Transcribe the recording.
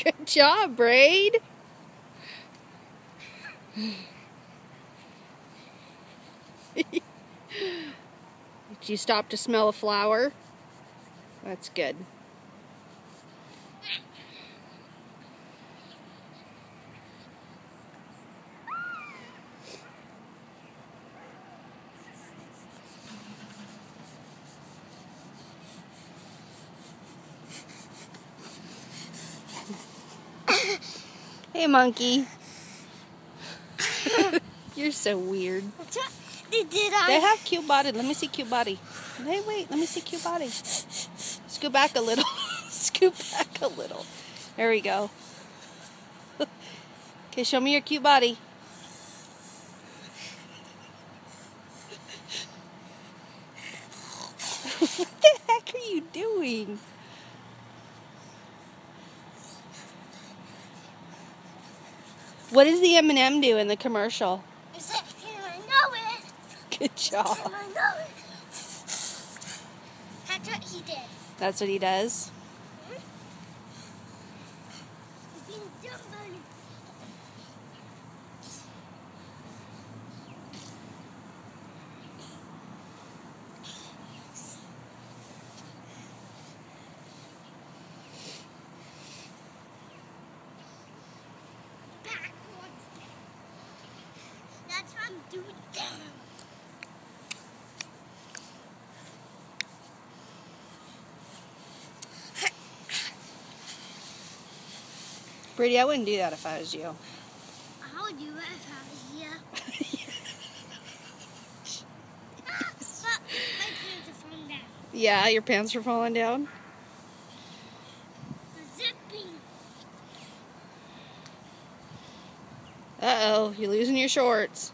Good job, Braid. Did you stop to smell a flower? That's good. Hey, monkey. You're so weird. They have cute body. Let me see cute body. Hey, wait. Let me see cute body. Scoot back a little. Scoot back a little. There we go. Okay, show me your cute body. What the heck are you doing? What does the M&M do in the commercial? I said, I know it. Good job. I know it. That's what he did. That's what he does? That's what I'm doing. Brady, I wouldn't do that if I was you. I would do it if I was you. But my pants are falling down. Yeah, your pants are falling down? Zipping. Uh-oh, you're losing your shorts.